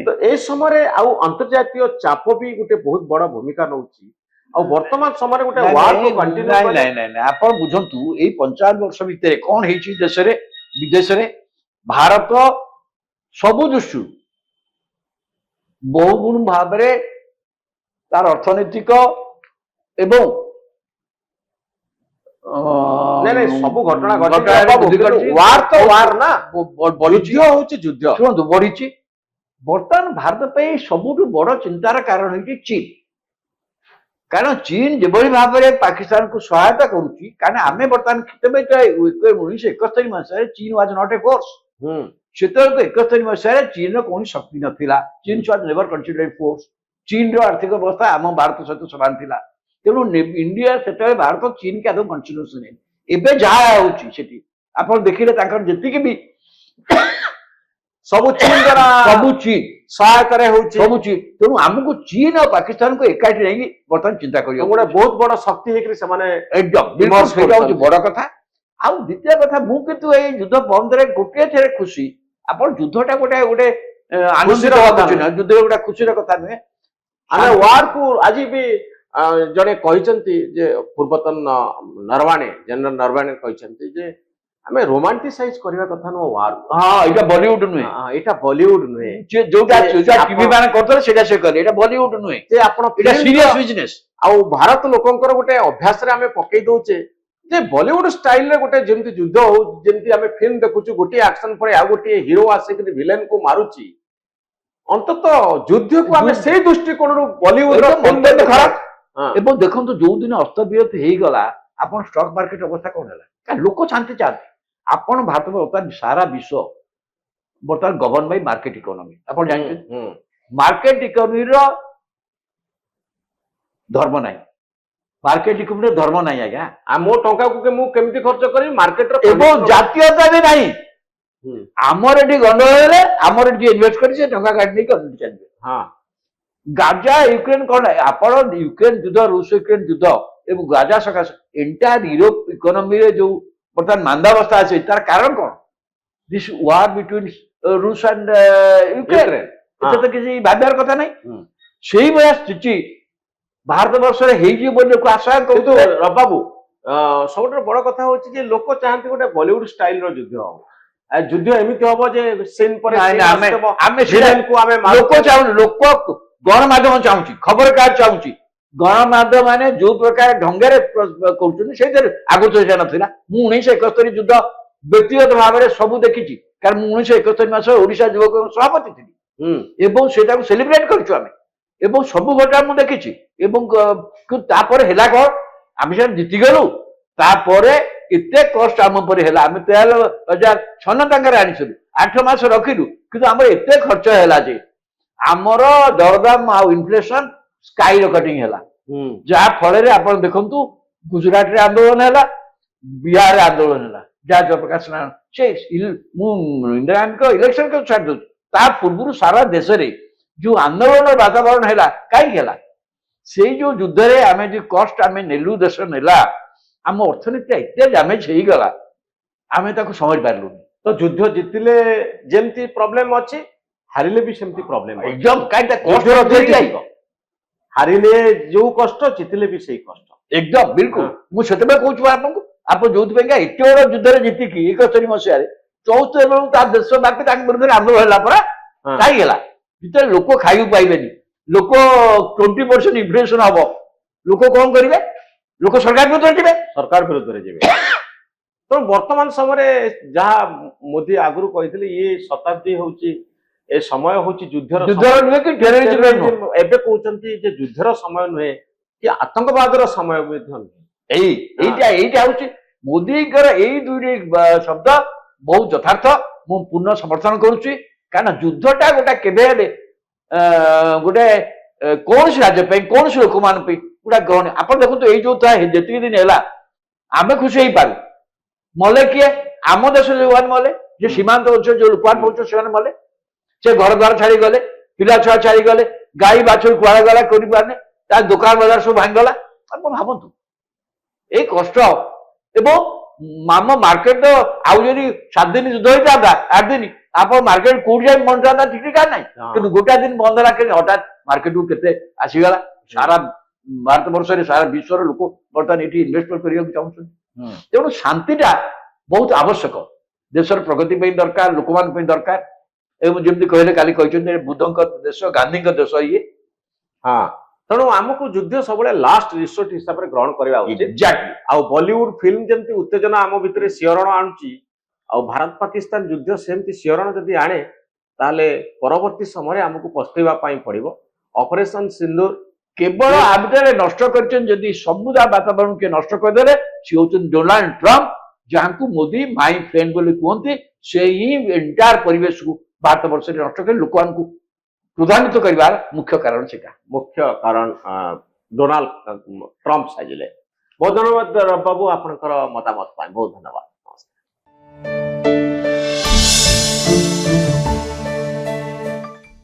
ତ ଏ ସମୟରେ ଆଉ ଅନ୍ତର୍ଜାତୀୟ ଚାପ ବି ଗୋଟେ ବହୁତ ବଡ ଭୂମିକା ନଉଛି ଆଉ ବର୍ତ୍ତମାନ ସମୟରେ ଗୋଟେ ୱାରକୁ କଣ୍ଟିନ୍ୟୁ ଆପଣ ବୁଝନ୍ତୁ ଏଇ 55 ବର୍ଷ ଭିତରେ କଣ ହେଇଛି ଦେଶରେ ବିଦେଶରେ ଭାରତ ସବୁ ଦୃଷ୍ଟିରୁ ବହୁ ଗୁଣ ଭାବରେ ତାର ଅର୍ଥନୈତିକ ଏବଂ ସବୁ ଘଟଣା ହଉଛି ଯୁଦ୍ଧ ଶୁଣନ୍ତୁ ବଢିଛି ବର୍ତ୍ତମାନ ଭାରତ ପାଇଁ ସବୁଠୁ ବଡ ଚିନ୍ତାର କାରଣ ହେଉଛି ଚୀନ କାରଣ ଚୀନ ଯେଭଳି ଭାବରେ ପାକିସ୍ତାନକୁ ସହାୟତା କରୁଛି କାରଣ ଆମେ ବର୍ତ୍ତମାନ 1971 ମସିହାରେ ଚୀନ ୱାଜ ନଟ୍ ଏ ଫୋର୍ସ ସେତେବେଳକୁ 71 ମସିହାରେ ଚୀନର କୌଣସି ଶକ୍ତି ନଥିଲା ଚୀନ ୱାଜ ନେଭର କନସିଡର୍ଡ ଫୋର୍ସ ଚୀନର ଆର୍ଥିକ ଅବସ୍ଥା ଆମ ଭାରତ ସହିତ ସମାନ ଥିଲା ତେଣୁ ଇଣ୍ଡିଆ ସେତେବେଳେ ଭାରତ ଚୀନକୁ ଆଦୌ କନସିଡରେସନ ନେଇ ଏବେ ଯାହା ହଉଛି ସେଠି ଆପଣ ଦେଖିଲେ ତାଙ୍କର ଯେତିକି ବି ସବୁ ଚୀନ ଦ୍ୱାରା ସବୁ ଚୀନ ସହାୟତାରେ ହଉଛି ସବୁ ଚୀନ ତେଣୁ ଆମକୁ ଚୀନ ଆଉ ପାକିସ୍ତାନକୁ ଏକାଠି ନେଇକି ବର୍ତ୍ତମାନ ଚିନ୍ତା କରିବାକୁ ଗୋଟେ ବହୁତ ବଡ ଶକ୍ତି ହେଇକରି ସେମାନେ ସେଇଟା ହଉଛି ବଡ କଥା ଆଉ ଦ୍ୱିତୀୟ କଥା ମୁଁ କିନ୍ତୁ ଏଇ ଯୁଦ୍ଧ ବନ୍ଦରେ ଗୋଟିଏ ଥରେ ଖୁସି ଆପଣ ଯୁଦ୍ଧଟା ଗୋଟେ ଆନନ୍ଦିତ କଥା ନୁହେଁ ଯୁଦ୍ଧ ଗୋଟେ ଖୁସିର କଥା ନୁହେଁ ଆମେ ୱାରକୁ ଆଜି ବି ଜଣେ କହିଛନ୍ତି ଯେ ପୂର୍ବତନ ନରବାଣେ ଜେନେରାଲ ନରବାଣେ କହିଛନ୍ତି ଯେ ଆମେ ରୋମାଣ୍ଟିସାଇଜ କରିବା କଥା ନୁହଁ ୱାର ହଁ ଏଇଟା ବଲିଉଡ ନୁହେଁ ଏଇଟା ବଲିଉଡ ନୁହେଁ ଯୋଉଟା ଟିଭି ମାନେ କରୁଥିଲେ ସେଇଟା ସେ କଲେ ଏଇଟା ବଲିଉଡ ନୁହେଁ ଯେ ଆପଣ ସିରିୟସ ବିଜନେସ ଆଉ ଭାରତ ଲୋକଙ୍କର ଗୋଟେ ଅଭ୍ୟାସରେ ଆମେ ପକେଇ ଦଉଛେ ଯେ ବଲିଉଡ ଷ୍ଟାଇଲରେ ଗୋଟେ ଯେମିତି ଯୁଦ୍ଧ ହଉ ଯେମିତି ଆମେ ଫିଲ୍ମ ଦେଖୁଛୁ ଗୋଟିଏ ଆକ୍ସନ ପରେ ଆଉ ଗୋଟିଏ ହିରୋ ଆସିକି ଭିଲେନକୁ ମାରୁଛି ଅନ୍ତତଃ ଯୁଦ୍ଧକୁ ଆମେ ସେଇ ଦୃଷ୍ଟିକୋଣରୁ ବଲିଉଡର ଖରାପ ଏବଂ ଦେଖନ୍ତୁ ଯୋଉ ଦିନ ଅସ୍ତବିରତି ହେଇଗଲା ଆପଣ ଷ୍ଟକ୍ ମାର୍କେଟ ଅବସ୍ଥା କଣ ହେଲା କାରଣ ଲୋକ ଶାନ୍ତି ଚାହାନ୍ତି ଆପଣ ଭାରତ ବର୍ତ୍ତମାନ ସାରା ବିଶ୍ୱ ବର୍ତ୍ତମାନ ଗଭର୍ଣ୍ଣ ବାଇ ମାର୍କେଟ ଇକୋନୋମି ଆପଣ ଜାଣିଛନ୍ତି ମାର୍କେଟ ଇକୋନୋମିର ଧର୍ମ ନାହିଁ ମାର୍କେଟ ଇକୋନୋମିର ଧର୍ମ ନାହିଁ ଆଜ୍ଞା ମୋ ଟଙ୍କାକୁ ମୁଁ କେମିତି ଖର୍ଚ୍ଚ କରିବି ମାର୍କେଟର ଏବଂ ଜାତୀୟତା ବି ନାହିଁ ଆମର ଏଠି ଗଣ୍ଡଗୋଳ ହେଲେ ଆମର ଏଠି ଇନଭେଷ୍ଟ କରି ସେ ଟଙ୍କା କାଟି ନେଇକି ଅନ୍ୟ ଚାଲିବେ ହଁ ଗାଜା ୟୁକ୍ରେନ କଣ ଆପଣ ୟୁକ୍ରେନ ଯୁଦ୍ଧ ରୁଷ ୟୁକ୍ରେନ ଯୁଦ୍ଧ ଏବଂ ଗାଜା ସକାଶେ ଏଣ୍ଟାୟାର ୟୁରୋପ ଇକୋନୋମିରେ ଯୋଉ ବର୍ତ୍ତମାନ ମାନ୍ଦାବସ୍ଥା ଅଛି ତାର କାରଣ କଣ ଦିସ୍ ୱାର ବିଟୱିନ ରୁଷ ଆଣ୍ଡ ୟୁକ୍ରେନ ଏତେ ତ କିଛି ଭାବିବାର କଥା ନାହିଁ ସେଇଭଳିଆ ସ୍ଥିତି ଭାରତ ବର୍ଷରେ ହେଇଯିବ ବୋଲି ଲୋକ ଆଶା କିନ୍ତୁ ରବାବୁ ସବୁଠାରୁ ବଡ କଥା ହଉଛି ଯେ ଲୋକ ଚାହାନ୍ତି ଗୋଟେ ବଲିଉଡ ଷ୍ଟାଇଲର ଯୁଦ୍ଧ ହବ ଯୁଦ୍ଧ ଏମିତି ହବ ଯେ ସିନ୍ ପରେ ଲୋକ ଚାହୁଁନି ଲୋକ ଗଣମାଧ୍ୟମ ଚାହୁଁଛି ଖବର କାଗଜ ଚାହୁଁଛି ଗଣମାଧ୍ୟମ ମାନେ ଯୋଉ ପ୍ରକାର ଢଙ୍ଗରେ କରୁଛନ୍ତି ସେଇଥିରେ ଆଗରୁ ତ ସେଇଟା ନଥିଲା ମୁଁ 1971 ଯୁଦ୍ଧ ବ୍ୟକ୍ତିଗତ ଭାବରେ ସବୁ ଦେଖିଛି କାରଣ ମୁଁ 1971 ମାସ ଓଡିଶା ଯୁବକ ସଭାପତି ଥିଲି ଏବଂ ସେଇଟାକୁ ସେଲିବ୍ରେଟ କରିଛୁ ଆମେ ଏବଂ ସବୁ ଘଟଣା ମୁଁ ଦେଖିଛି ଏବଂ ତାପରେ ହେଲା କଣ ଆମେ ସେଟା ଜିତିଗଲୁ ତାପରେ ଏତେ କଷ୍ଟ ଆମ ଉପରେ ହେଲା ଆମେ 13,000 ସ୍ୱର୍ଣ୍ଣ ଟଙ୍କାରେ ଆଣିଥିଲୁ 8 ମାସ ରଖିଲୁ କିନ୍ତୁ ଆମର ଏତେ ଖର୍ଚ୍ଚ ହେଲା ଯେ ଆମର ଦରଦାମ ଆଉ ଇନଫ୍ଲେସନ ସ୍କାଇ ରକେଟିଂ ହେଲା ଯାହା ଫଳରେ ଆପଣ ଦେଖନ୍ତୁ ଗୁଜରାଟରେ ଆନ୍ଦୋଳନ ହେଲା ବିହାରରେ ଆନ୍ଦୋଳନ ହେଲା ଯାହା ଜୟପ୍ରକାଶ ନାରାୟଣ ସେ ମୁଁ ଇନ୍ଦିରା ଗାନ୍ଧୀଙ୍କ ଇଲେକ୍ସନ ଛାଡି ଦଉଛି ତା ପୂର୍ବରୁ ସାରା ଦେଶରେ ଯୋଉ ଆନ୍ଦୋଳନର ବାତାବରଣ ହେଲା କାହିଁକି ହେଲା ସେଇ ଯୋଉ ଯୁଦ୍ଧରେ ଆମେ ଯୋଉ କଷ୍ଟ ଆମେ ନେଲୁ ଦେଶ ନେଲା ଆମ ଅର୍ଥନୀତି ଏତେ ଡ୍ୟାମେଜ ହେଇଗଲା ଆମେ ତାକୁ ସମ୍ଭାଳି ପାରିଲୁନି ତ ଯୁଦ୍ଧ ଜିତିଲେ ଯେମିତି ପ୍ରୋବ୍ଲେମ ଅଛି ହାରିଲେ ବି ସେମିତି ପ୍ରୋବ୍ଲେମ ଏକଦମ କାଇଁ ତା କଷ୍ଟ ଯୁଦ୍ଧର ଅଧିକ ଅଧିକ ଯାଇ ହାରିଲେ ଯୋଉ କଷ୍ଟ ଜିତିଲେ ବି ସେଇ କଷ୍ଟ ଏକଦମ ବିଲକୁଲ ହଁ। ମୁଁ ସେତେବେଳେ କହୁଛି ଆପଣଙ୍କୁ ଆପଣ ଯୋଉଥିପାଇଁ ଏତେ ବଡ ଯୁଦ୍ଧରେ ଜିତିକି 71 ମସିହାରେ 74 ବେଳକୁ ତା ଦେଶ ବ୍ୟାପୀ ତାଙ୍କ ବିରୁଦ୍ଧରେ ଆନ୍ଦୋଳନ ହେଲା ପରା ହଁ। କାହିଁକି ହେଲା ଯେତେବେଳେ ଲୋକ ଖାଇବାକୁ ପାଇବେନି ଲୋକ 20% ଇନଫ୍ଲେସନ ହବ ଲୋକ କଣ କରିବେ ଲୋକ ସରକାର ବିରୁଦ୍ଧରେ ଯିବେ ସରକାର ବିରୁଦ୍ଧରେ ଯିବେ ତେଣୁ ବର୍ତ୍ତମାନ ସମୟରେ ଯାହା ମୋଦି ଆଗରୁ କହିଥିଲେ ଇଏ ଶତାବ୍ଦୀ ହଉଛି ଏ ସମୟ ହଉଛି ଯୁଦ୍ଧର ଯୁଦ୍ଧର ନୁହେଁ କି ଟେରରିଜିମର ନୁହେଁ terrorism ଏବେ କହୁଛନ୍ତି ଯେ ଯୁଦ୍ଧର ସମୟ ନୁହେଁ କି ଆତଙ୍କବାଦର ସମୟ ମଧ୍ୟ ନୁହେଁ ଏଇଟା ହଉଛି ମୋଦିଙ୍କର ଏଇ ଦୁଇଟି ଶବ୍ଦ ବହୁତ ଯଥାର୍ଥ ମୁଁ ପୂର୍ଣ୍ଣ ସମର୍ଥନ କରୁଛି କାରଣ ଯୁଦ୍ଧଟା ଗୋଟେ କେବେ ହେଲେ ଗୋଟେ କୌଣସି ରାଜ୍ୟ ପାଇଁ କୌଣସି ଲୋକମାନଙ୍କ ପାଇଁ ଗୋଟେ ଗ୍ରହଣ ଆପଣ ଦେଖନ୍ତୁ ଏଇ ଯୋଉ ଯେତିକି ଦିନ ହେଲା ଆମେ ଖୁସି ହେଇପାରୁ ମଲେ କିଏ ଆମ ଦେଶରେ ଯୋଉମାନେ ମଲେ ଯେ ସୀମାନ୍ତ ଅଞ୍ଚଳ ଯୋଉ ଲୋକମାନେ ପହଞ୍ଚୁ ସେମାନେ ମଲେ ସେ ଘର ଦ୍ୱାର ଛାଡି ଗଲେ ପିଲା ଛୁଆ ଛାଡି ଗଲେ ଗାଈ ବାଛୁରୀ କୁଆଡେ ଗଲା କରିପାରୁନି ତା ଦୋକାନ ବଜାର ସବୁ ଭାଙ୍ଗିଗଲା ଆପଣ ଭାବନ୍ତୁ ଏଇ କଷ୍ଟ ଏବଂ ଆମ ମାର୍କେଟ ଆଉ ଯଦି 7 ଦିନ ଯୁଦ୍ଧ ହେଇଥାନ୍ତା 8 ଦିନ ଆପଣ ମାର୍କେଟ କୋଉଠି ଯାଇ ବନ୍ଦ ଠିକ ଠିକ ନାହିଁ କିନ୍ତୁ ଗୋଟା ଦିନ ବନ୍ଦ ହେଲା କେମିତି ହଠାତ୍ ମାର୍କେଟକୁ କେତେ ଆସିଗଲା ସାରା ଭାରତ ବର୍ଷରେ ସାରା ବିଶ୍ୱର ଲୋକ ବର୍ତ୍ତମାନ ଏଠି ଇନଭେଷ୍ଟମେଣ୍ଟ କରିବାକୁ ଚାହୁଁଛନ୍ତି ତେଣୁ ଶାନ୍ତିଟା ବହୁତ ଆବଶ୍ୟକ ଦେଶର ପ୍ରଗତି ପାଇଁ ଦରକାର ଲୋକମାନଙ୍କ ପାଇଁ ଦରକାର ଏବଂ ଯେମିତି କହିଲେ କାଲି କହିଛନ୍ତି ବୁଦ୍ଧଙ୍କ ଦେଶ ଗାନ୍ଧୀଙ୍କ ଦେଶ ଇଏ ହଁ ତେଣୁ ଆମକୁ ଯୁଦ୍ଧ ସବୁବେଳେ ଲାଷ୍ଟ ରିସୋର୍ଟ ହିସାବରେ ଗ୍ରହଣ କରିବା ଉଚିତ ଏକ୍ଜାକ୍ଟଲି ଆଉ ବଲିଉଡ ଫିଲ୍ମ ଯେମିତି ଉତ୍ତେଜନା ଆମ ଭିତରେ ଶିହରଣ ଆଣୁଛି ଆଉ ଭାରତ ପାକିସ୍ତାନ ଯୁଦ୍ଧ ସେମିତି ଶିହରଣ ଯଦି ଆଣେ ତାହେଲେ ପରବର୍ତ୍ତୀ ସମୟରେ ଆମକୁ ପସ୍ତେଇବା ପାଇଁ ପଡିବ ଅପରେସନ ସିନ୍ଦୁର କେବଳ ଆ ଭିତରେ ନଷ୍ଟ କରିଛନ୍ତି ଯଦି ସମୁଦାୟ ବାତାବରଣକୁ ନଷ୍ଟ କରିଦେଲେ ସେ ହଉଛନ୍ତି ଡୋନାଲ୍ଡ ଟ୍ରମ୍ପ ଯାହାଙ୍କୁ ମୋଦି ମାଇ ଫ୍ରେଣ୍ଡ ବୋଲି କୁହନ୍ତି ସେ ହିଁ ଏଣ୍ଟାୟାର ପରିବେଶକୁ ଭାରତ ବର୍ଷରେ ନଷ୍ଟ କରି ଲୋକମାନଙ୍କୁ କ୍ରୋଧାନ୍ୱିତ କରିବାର ମୁଖ୍ୟ କାରଣ ସେଟା ମୁଖ୍ୟ କାରଣ ଡୋନାଲ୍ଡ ଟ୍ରମ୍ପ ସାଜିଲେ ବହୁତ ଧନ୍ୟବାଦ ବାବୁ ଆପଣଙ୍କର ମତାମତ ପାଇଁ ବହୁତ ଧନ୍ୟବାଦ